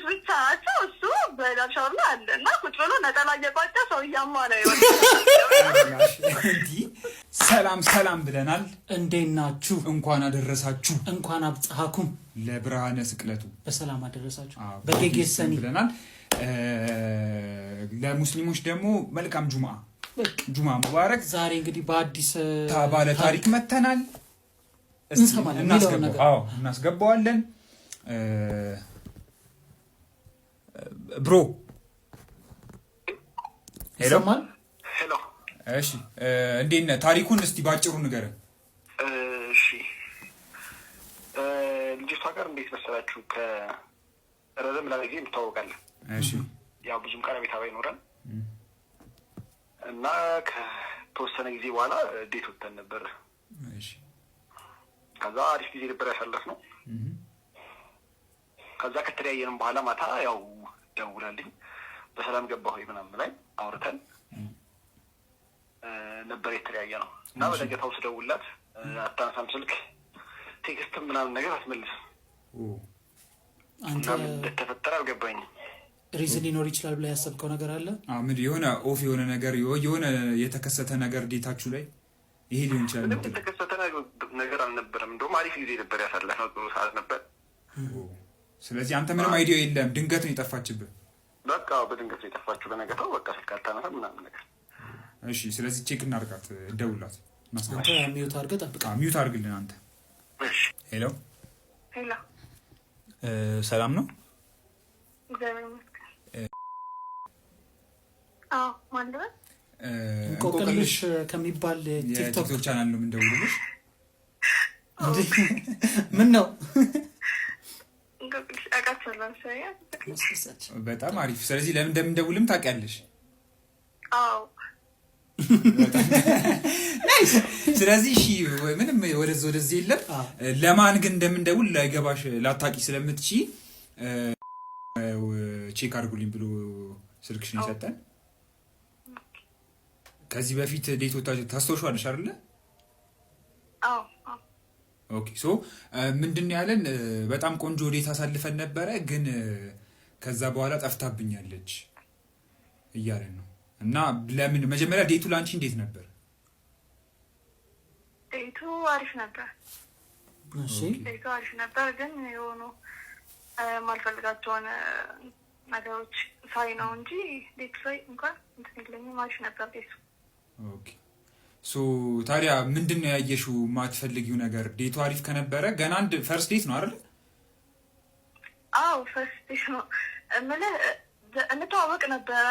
ልጆች ብቻ ናቸው። እሱ በዳሻውላ አለ እና ቁጭ ብሎ ነጠላ እየቋጨ ሰው እያማረ ሰላም ብለናል። እንዴት ናችሁ? እንኳን አደረሳችሁ። እንኳን አብጽሐኩም ለብርሃነ ስቅለቱ በሰላም አደረሳችሁ በጌጌሰኒ ብለናል። ለሙስሊሞች ደግሞ መልካም ጁማ ሙባረክ። ዛሬ እንግዲህ በአዲስ ባለ ታሪክ መተናል። እናስገባዋለን። ብሮ ሄሎ። እሺ እንዴት ነህ? ታሪኩን እስቲ ባጭሩ ንገረን። እሺ ልጅቷ ጋር እንዴት መሰላችሁ? ከረዘም ላለ ጊዜ እንተዋወቃለን። እሺ ያው ብዙም ቀረቤታ ባይኖረን እና ከተወሰነ ጊዜ በኋላ ዴት ወጥተን ነበር። እሺ ከዛ አሪፍ ጊዜ ነበር ያሳለፍነው። ከዛ ከተለያየንም በኋላ ማታ ያው ደውላልኝ በሰላም ገባሁ ምናምን ላይ አውርተን ነበር የተለያየ ነው። እና በደገታው ስደውላት አታነሳም ስልክ፣ ቴክስት ምናምን ነገር አትመልስም። አንተ እንደተፈጠረ አልገባኝም። ሪዝን ሊኖር ይችላል ብላ ያሰብከው ነገር አለ? ምን የሆነ ኦፍ የሆነ ነገር የሆነ የተከሰተ ነገር ዴታችሁ ላይ ይሄ ሊሆን ይችላል? ምንም የተከሰተ ነገር አልነበረም። እንደውም አሪፍ ጊዜ ነበር ያሳለፍነው፣ ጥሩ ሰዓት ነበር። ስለዚህ አንተ ምንም አይዲያ የለም፣ ድንገት ነው የጠፋችብህ? በቃ በድንገት ነው የጠፋችሁ። በነገታው በቃ ስልክ አታነሳም ምናምን ነገር። እሺ ስለዚህ ቼክ እናድርጋት፣ ደውላት፣ አንተ ሚውት አድርገህ ጠብቅ። ሚውት አድርግልን አንተ። ሄሎ ሰላም ነው? እንቆቅልሽ ከሚባል ቲክቶክ ቻናል ነው የምንደውልልሽ። ምን ነው? በጣም አሪፍ። ስለዚህ ለምን እንደምንደውልም ታውቂያለሽ? ስለዚህ እሺ ምንም ወደዚህ የለም። ለማን ግን እንደምንደውል ላይገባሽ ላታቂ ስለምትቺ ቼክ አድርጉልኝ ብሎ ስልክሽን ይሰጠን። ከዚህ በፊት ዴት ወጣችሁ ታስታውሻለሽ አይደለ? ኦኬ ሶ ምንድን ያለን በጣም ቆንጆ ዴት አሳልፈን ነበረ፣ ግን ከዛ በኋላ ጠፍታብኛለች እያለን ነው። እና ለምን መጀመሪያ ዴቱ ላንቺ እንዴት ነበር? ዴቱ አሪፍ ነበር። ዴቱ አሪፍ ነበር፣ ግን የሆኑ ማልፈልጋቸውን ነገሮች ሳይ ነው እንጂ ዴቱ ላይ እንኳን እንትን የለኝም። አሪፍ ነበር ዴቱ። ኦኬ ሶ ታዲያ ምንድን ነው ያየሽው የማትፈልጊው ነገር? ዴቱ አሪፍ ከነበረ ገና አንድ ፈርስት ዴት ነው አይደል? ፈርስት ዴት ነው እምልህ። እንተዋወቅ ነበረ፣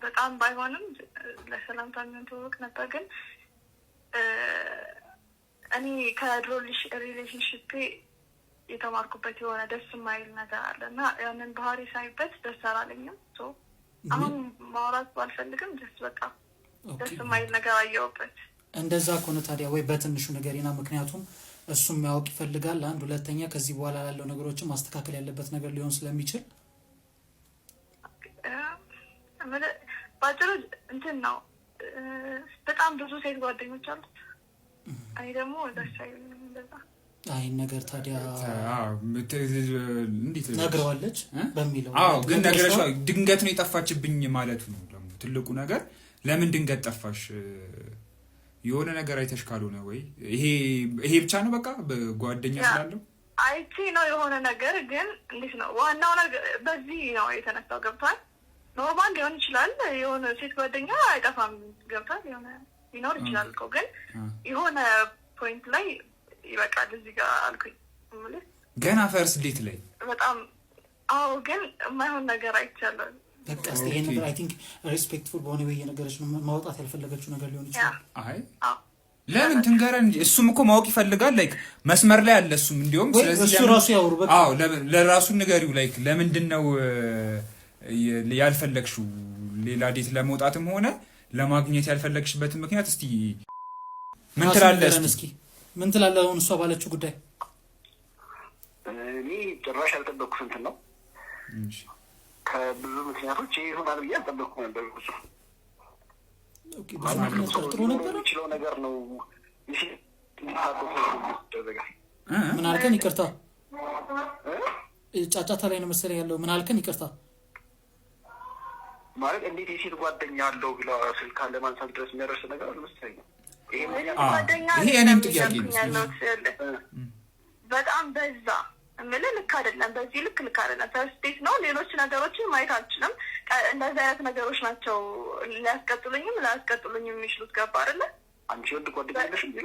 በጣም ባይሆንም ለሰላምታ እንተዋወቅ ነበር። ግን እኔ ከድሮ ሪሌሽንሽፕ የተማርኩበት የሆነ ደስ የማይል ነገር አለ እና ያንን ባህሪ ሳይበት ደስ አላለኝም። አሁን ማውራት ባልፈልግም ደስ በቃ ደስ የማይል ነገር አየሁበት። እንደዛ ከሆነ ታዲያ ወይ በትንሹ ነገርና፣ ምክንያቱም እሱም ማወቅ ይፈልጋል። አንድ ሁለተኛ ከዚህ በኋላ ያለው ነገሮችን ማስተካከል ያለበት ነገር ሊሆን ስለሚችል ባጭሩ እንትን ነው። በጣም ብዙ ሴት ጓደኞች አሉት። እኔ ደግሞ ደስ አይልም እንደዛ። አይ ነገር ታዲያ እንዴት ነግረዋለች በሚለው ግን ነገርሽ ድንገት ነው የጠፋችብኝ ማለቱ ነው ደግሞ ትልቁ ነገር። ለምን ድንገት ጠፋሽ? የሆነ ነገር አይተሽ ካልሆነ ወይ ይሄ ብቻ ነው በቃ በጓደኛ ስላለው አይቼ ነው የሆነ ነገር። ግን እንዴት ነው ዋናው ነገር በዚህ ነው የተነሳው። ገብቷል? ኖርማል ሊሆን ይችላል፣ የሆነ ሴት ጓደኛ አይጠፋም። ገብቷል? የሆነ ሊኖር ይችላል እኮ ግን የሆነ ፖይንት ላይ ይበቃል እዚህ ጋር አልኩኝ። ገና ፈርስት ዴት ላይ በጣም ግን የማይሆን ነገር አይቻለሁ። በቃ እስቲ ይሄን ነገር አይ ቲንክ ሪስፔክትፉል በሆነ ወይ የነገረች ነው ማውጣት ያልፈለገችው ነገር ሊሆን ይችላል። አይ ለምን ትንገረን እንጂ እሱም እኮ ማወቅ ይፈልጋል። ላይክ መስመር ላይ አለ እሱም እንዲሁም። ስለዚህ እሱ ራሱ ያወሩ በቃ ለራሱ ንገሪው። ላይክ ለምንድን ነው ያልፈለግሽው? ሌላ ዴት ለመውጣትም ሆነ ለማግኘት ያልፈለግሽበት ምክንያት እስቲ ምን ትላለህ? እስኪ ምን ትላለህ? አሁን እሷ ባለችው ጉዳይ እኔ ጭራሽ ያልጠበቅኩት እንትን ነው። ከብዙ ምክንያቶች ይሆናል ብዬ አልጠበቅኩም ነበር። ጥሩ ነበር የሚችለው ነገር ነው። ምን አልከን? ይቅርታ ጫጫታ ላይ ነው መሰለኝ ያለው። ምን አልከን? ይቅርታ ማለት እንዴት የሴት ጓደኛ አለው ብላ ስልክ አለ ማንሳት ድረስ የሚያደርስ ነገር አልመሰለኝም። ይሄ እኔም ጥያቄ ነው። በጣም በዛ እምልህ ልክ አይደለም። በዚህ ልክ አይደለም። ፈርስት ዴት ነው። ሌሎች ነገሮችን ማየት አልችልም። እንደዚህ አይነት ነገሮች ናቸው ሊያስቀጥሉኝም ላያስቀጥሉኝም የሚችሉት። ገባ አይደለ? አንቺ ወንድ ጓደኛ አለሽ እንዴ?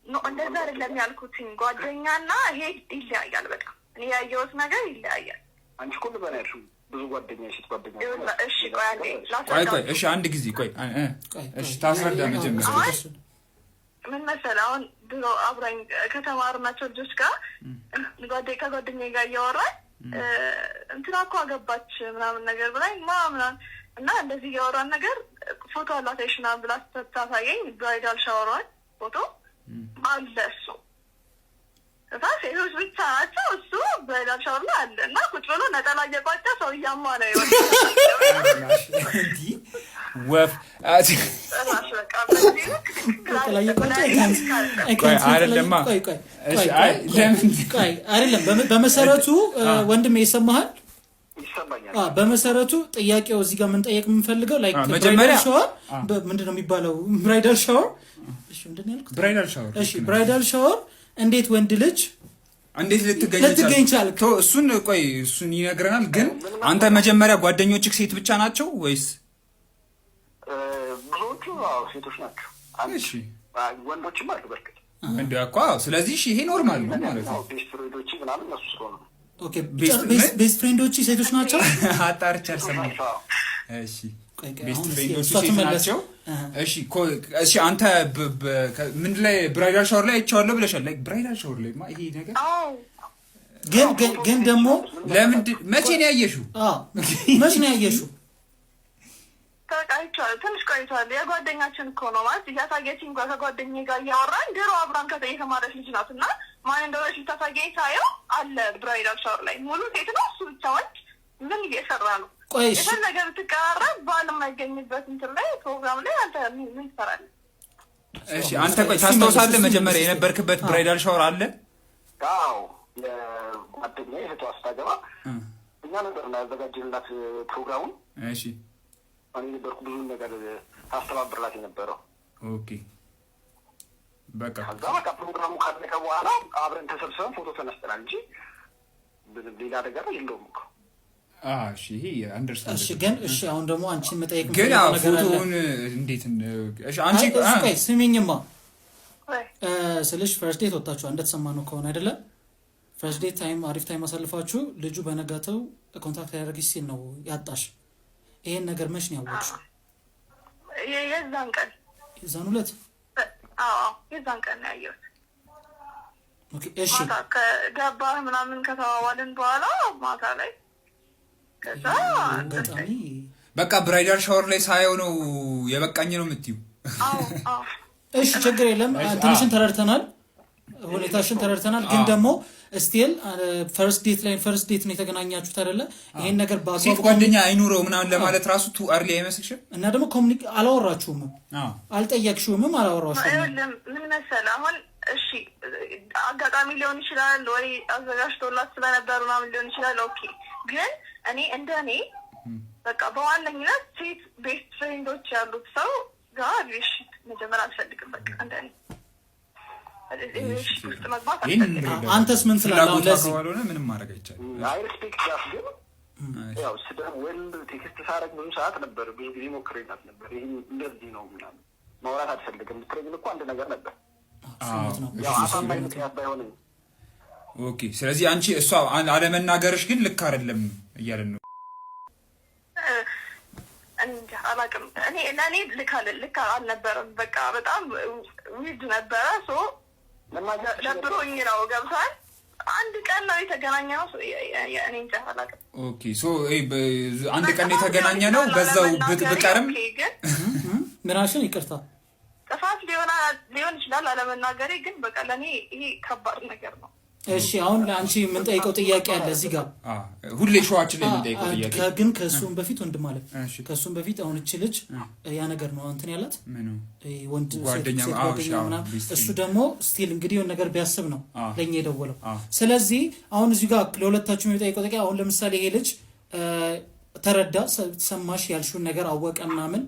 ነው እንደዛ አይደለም ያልኩትኝ። ጓደኛና ይሄ ይለያያል በጣም። እኔ ያየሁት ነገር ይለያያል። አንቺ እኮ ልበላ ያልሽው ብዙ ጓደኛ ሴት ጓደኛ። እሺ ቆይ አንዴ ቆይ እሺ አንድ ጊዜ ቆይ እሺ ታስረዳ መጀመሪያ። ምን መሰለህ አሁን ድሮ አብራኝ ከተማርናቸው ልጆች ጋር ከጓደኛዬ ጋር እያወራን እንትና እኮ አገባች ምናምን ነገር ብላኝ ምናምን እና እንደዚህ እያወራን ነገር ፎቶ አላት አይሽና ብላ ስታሳየኝ ብራይዳል ሻወሯን ፎቶ አለ እሱ ሴቶች ብቻ ናቸው። እሱ ብራይዳል ሻወር ላይ አለ እና ቁጭ ብሎ ነጠላ እየቋጨ ሰው እያማ ነው ወፍ አይደለም። በመሰረቱ ወንድሜ ይሰማሃል? በመሰረቱ ጥያቄው እዚህ ጋር የምንጠየቅ የምንፈልገው ላይ ብራይዳል ሻወር ምንድነው የሚባለው? ብራይዳል ሻወር ብራይዳል ሻወር እንዴት ወንድ ልጅ እንዴት ልትገኝ ቻልክ? እሱን ይነግረናል። ግን አንተ መጀመሪያ ጓደኞችህ ሴት ብቻ ናቸው ወይስ? ብዙዎቹ ሴቶች ናቸው። እሺ ወንዶችም አሉ በርግጥ እንደው ስለዚህ ይሄ ኖርማል ነው ማለት ነው። ቤስት ፍሬንዶች ምናምን እነሱ ስለሆነ ኦኬ። ቤስት ፍሬንዶች ሴቶች ናቸው። አጣርቻለሁ ሰማኝ። እሺ ቤስት ፍሬንዶች ሴት ናቸው። እሺ አንተ ምን ላይ ብራይዳል ሻወር ላይ አይቻለሁ ብለሻል። ላይ ብራይዳል ሻወር ላይ ይሄ ነገር ግን ደግሞ ለምንድን መቼ ነው ያየሽው? መቼ ነው ያየሽው? ተቃይቷል። ትንሽ ቆይቷል። የጓደኛችን እኮ ነው ማለት እያሳየችኝ ከጓደኛዬ ጋር እያወራን ድሮ አብራን የተማረች ልጅ ናት እና ማን እንደሆነች ልታሳየኝ ሳየው አለ ብራይዳል ሻወር ላይ ሙሉ ሴት ነው እሱ ብቻ ወንድ ምን እየሰራ ነው? የፈለገ ብትቀራረብ ባል የማይገኝበት እንትን ላይ ፕሮግራም ላይ አንተ ምን ትሰራለህ? እሺ አንተ ታስታውሳለህ መጀመሪያ የነበርክበት ብራይዳል ሻወር አለ? አዎ የጓደኛዬ እህቷ ስታገባ እኛ ነበር ያዘጋጀንላት ፕሮግራሙን። እሺ እኔ ነበርኩ ብዙ ነገር ታስተባብርላት የነበረው። ኦኬ ከዛ በቃ ፕሮግራሙ ካለቀ በኋላ አብረን ተሰብስበን ፎቶ ተነስተናል እንጂ ሌላ ነገር የለውም እኮ። እሺ ይሄ አንደርስታንድ። እሺ ግን አሁን ደግሞ አንቺ መጠየቅ ግን ፎቶውን እንዴት አንቺ ስሚኝማ ስልሽ ፈርስት ዴት ወጣችሁ እንደተሰማነው ከሆነ አይደለ? ፈርስት ዴት ታይም አሪፍ ታይም አሳልፋችሁ ልጁ በነጋተው ኮንታክት ያደረግሽ ሲል ነው ያጣሽ። ይሄን ነገር መች ነው ያወቅሽው? የዛን ዕለት የዛን ቀን ነው ያየሁት። ኦኬ እሺ ማታ ከገባህ ምናምን ከተዋዋልን በኋላ ማታ ላይ ከዛ በቃ ብራይዳል ሻወር ላይ ሳየው ነው የበቃኝ ነው የምትይው? እሺ ችግር የለም። ትንሽን ተረድተናል፣ ሁኔታሽን ተረድተናል። ግን ደግሞ ስቲል ፈርስት ዴት ነው የተገናኛችሁት አይደለ? ይሄን ነገር ሴት ጓደኛ አይኑረው ምናምን ለማለት ራሱ ቱ አርሊ አይመስልሽም? እና ደግሞ አላወራችሁም፣ አልጠየቅሽውም፣ አላወራችሁም። ምን መሰለህ አሁን እሺ አጋጣሚ ሊሆን ይችላል ወይ አዘጋጅቶላት ስለነበር ምናምን ሊሆን ይችላል። ኦኬ ግን እኔ በቃ በዋነኝነት ሴት ቤስት ፍሬንዶች ያሉት ሰው ጋር ሪሌሽን መጀመር አልፈልግም። በቃ እንደኔ ውስጥ መግባት አልፈልግም። አንተስ ምን ትላለህ? ለዚህ ምንም ማድረግ አይቻልም። አይ ሪስፔክት ግን ያው ወንድ ቴክስት ሳረግ ብዙ ሰዓት ነበር፣ ብዙ ጊዜ ሞክሬላት ነበር። ይሄ እንደዚህ ነው ምናምን ማውራት አልፈልግም ብትለኝ እኮ አንድ ነገር ነበር። ያው አሳማኝ ምክንያት ባይሆንም ኦኬ። ስለዚህ አንቺ እሷ አለመናገርሽ ግን ልክ አይደለም እያለን ነው። አላውቅም ለእኔ ልክ አልነበረም። በቃ በጣም ዊርድ ነበረ። ደብሮኝ ነው ገብቷል። አንድ ቀን ነው የተገናኘ ነው። እኔ እንጃ አላውቅም። ኦኬ አንድ ቀን የተገናኘ ነው። በዛው ብቀርም ምናሽን ይቅርታ ጥፋት ሊሆን ይችላል አለመናገሬ። ግን በቃ ለእኔ ይሄ ከባድ ነገር ነው። እሺ አሁን ለአንቺ የምንጠይቀው ጥያቄ አለ እዚህ ጋር ሁሌ ሾዋችን ላይ የምንጠይቀው ጥያቄ ግን ከእሱም በፊት ወንድም አለ ከእሱም በፊት አሁን እቺ ልጅ ያ ነገር ነው እንትን ያላት ወንድ ጓደኛ እሱ ደግሞ ስቲል እንግዲህ የሆነ ነገር ቢያስብ ነው ለኛ የደወለው ስለዚህ አሁን እዚህ ጋር ለሁለታችሁ የምንጠይቀው ጥያቄ አሁን ለምሳሌ ይሄ ልጅ ተረዳ ሰማሽ ያልሽውን ነገር አወቀ ምናምን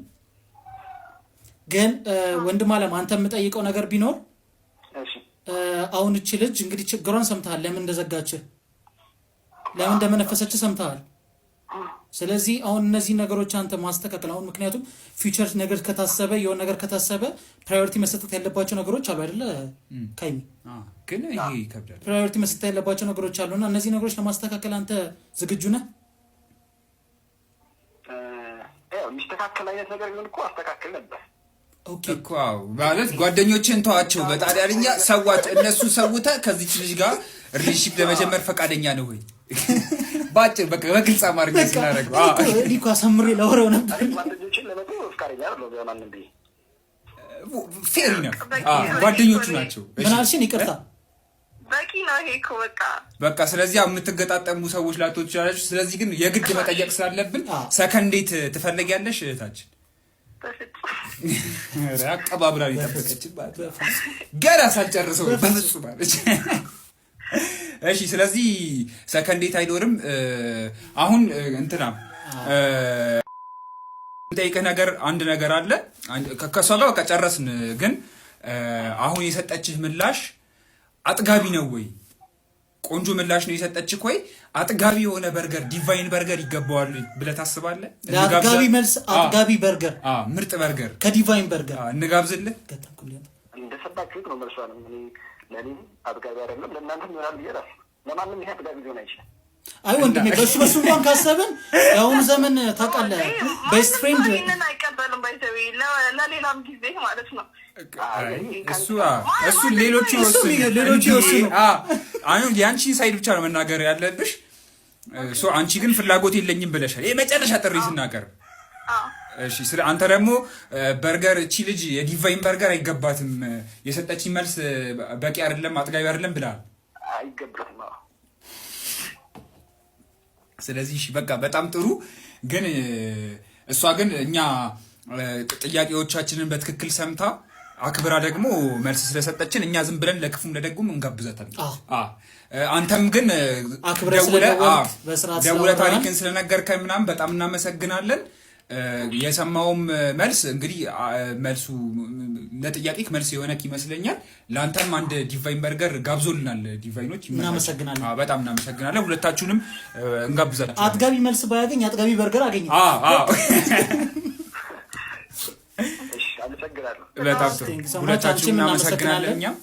ግን ወንድም አለም አንተ የምጠይቀው ነገር ቢኖር አሁን እቺ ልጅ እንግዲህ ችግሯን ሰምተሃል ለምን እንደዘጋች ለምን እንደመነፈሰች ሰምተሃል ስለዚህ አሁን እነዚህ ነገሮች አንተ ማስተካከል አሁን ምክንያቱም ፊውቸር ነገር ከታሰበ የሆነ ነገር ከታሰበ ፕራዮሪቲ መስጠት ያለባቸው ነገሮች አሉ አይደለ ካይሚ ግን ይሄ ይከብዳል ፕራዮሪቲ መስጠት ያለባቸው ነገሮች አሉና እነዚህ ነገሮች ለማስተካከል አንተ ዝግጁ ነህ የሚስተካከል አይነት ነገር ቢሆን እኮ አስተካክል ነበር እኮ ማለት ጓደኞችን ተዋቸው በጣሊያንኛ ሰዋት እነሱ ሰውተ ከዚች ልጅ ጋር ሪሌሽንሺፕ ለመጀመር ፈቃደኛ ነው ወይ ባጭር በቃ በግልጽ አማርኛ ሲናረግ ሊኳ ሰምሬ ለወረው ነበር ጓደኞችን ለመተው ፈቃደኛ አይደለም በማንም ቢይ ፌር ነው ጓደኞቹ ናቸው ምን አልሽኝ ይቅርታ በቂ ነው ይሄ እኮ በቃ ስለዚህ የምትገጣጠሙ ሰዎች ላትወጡ ይችላልሽ ስለዚህ ግን የግድ መጠየቅ ስላለብን ሰከንዴት ትፈልጊያለሽ እህታችን አቀባብላ ይተፈቀችባት ገና ሳልጨርሰው በፍጹም አለች እሺ ስለዚህ ሰከንዴት አይኖርም አሁን እንትና እንጠይቀህ ነገር አንድ ነገር አለ ከሷ ጋር በቃ ጨረስን ግን አሁን የሰጠችህ ምላሽ አጥጋቢ ነው ወይ ቆንጆ ምላሽ ነው የሰጠችህ ወይ አጥጋቢ የሆነ በርገር ዲቫይን በርገር ይገባዋል ብለህ ታስባለህ አጥጋቢ መልስ አጥጋቢ በርገር ምርጥ በርገር ከዲቫይን በርገር እንጋብዝልህ እንደሰጣችሁት ነው መልሷ ነው ለኔ አጥጋቢ አይደለም ለእናንተም ይሆናል ይላል ለማንም ይሄ አጥጋቢ ሊሆን አይችልም አይ ወንድሜ በሱ እንኳን ካሰብን ያሁን ዘመን ታውቃለህ ቤስት ፍሬንድ ይሄንን አይቀበልም ባይዘው ለሌላም ጊዜ ማለት ነው እሱ ሌሎቹ ይወስኑ አሁን የአንቺን ሳይድ ብቻ ነው መናገር ያለብሽ አንቺ ግን ፍላጎት የለኝም ብለሻል ይሄ መጨረሻ ጥሪ ስናቀርብ እሺ ስለ አንተ ደግሞ በርገር እቺ ልጅ የዲቫይን በርገር አይገባትም የሰጠችኝ መልስ በቂ አይደለም አጥጋቢ አይደለም ብለሃል አይገባትም ስለዚህ እሺ በቃ በጣም ጥሩ ግን እሷ ግን እኛ ጥያቄዎቻችንን በትክክል ሰምታ አክብራ ደግሞ መልስ ስለሰጠችን እኛ ዝም ብለን ለክፉም ለደጉም እንጋብዛታለን አንተም ግን ደውለህ ታሪክን ስለነገርከን ምናምን በጣም እናመሰግናለን የሰማውም መልስ እንግዲህ መልሱ ለጥያቄ መልስ የሆነክ ይመስለኛል ለአንተም አንድ ዲቫይን በርገር ጋብዞልናል ዲቫይኖች እናመሰግናለን በጣም እናመሰግናለን ሁለታችሁንም እንጋብዛለን አጥጋቢ መልስ ባያገኝ አጥጋቢ በርገር አገኘ በጣም ጥሩ ሁለታችሁንም እናመሰግናለን እኛም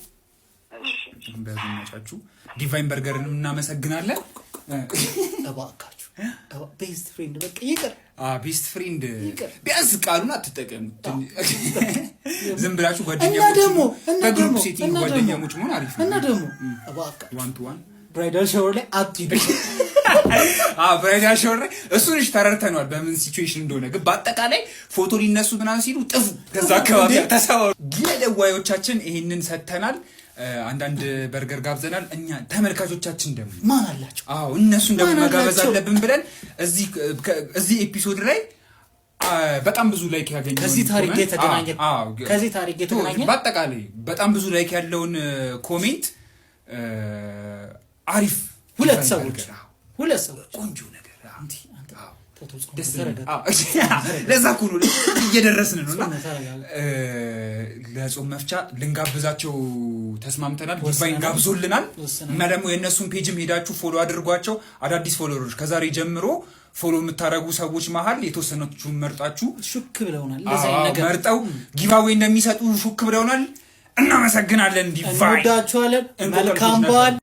በዝምቻችሁ ዲቫይን በርገርንም እናመሰግናለን እባካችሁ ቤስት ፍሬንድ በቃ ይቅር ቤስት ፍሬንድ ቢያንስ ቃሉን አትጠቀሙት ዝም ብላችሁ ጓደኛሞች በግሩፕ ሴቲንግ ጓደኛሞች መሆን አሪፍ ነው እና ደግሞ እባካችሁ ዋን ቱ ዋን ብራይዳል ሻወር ላይ አትሂዱ ብራይዳል ሻወር ላይ እሱን ተረድተነዋል በምን ሲቹዌሽን እንደሆነ ግን በአጠቃላይ ፎቶ ሊነሱ ምናምን ሲሉ ጥፉ ከዛ አካባቢ ተሰባው ለደዋዮቻችን ይሄንን ሰጥተናል አንዳንድ በርገር ጋብዘናል እኛ ተመልካቾቻችን ደግሞ ማን አላችሁ እነሱን ደግሞ መጋበዝ አለብን ብለን እዚህ ኤፒሶድ ላይ በጣም ብዙ ላይክ ያገኘው ከዚህ ታሪክ የተገናኘ በአጠቃላይ በጣም ብዙ ላይክ ያለውን ኮሜንት አሪፍ ሁለት ሰዎች ቆንጆ ነገር ለዛ እኮ ነው እየደረስን ነውና ለጾም መፍቻ ልንጋብዛቸው ተስማምተናል ዲቫይን ጋብዞልናል እና ደግሞ የእነሱን ፔጅም ሄዳችሁ ፎሎ አድርጓቸው አዳዲስ ፎሎወሮች ከዛሬ ጀምሮ ፎሎ የምታደርጉ ሰዎች መሀል የተወሰኑትን መርጣችሁ ሹክ ብለውናል ለዛይ ነገር መርጠው ጊቫዌይ እንደሚሰጡ ሹክ ብለውናል እናመሰግናለን ዲቫይን እንወዳችኋለን መልካም በዓል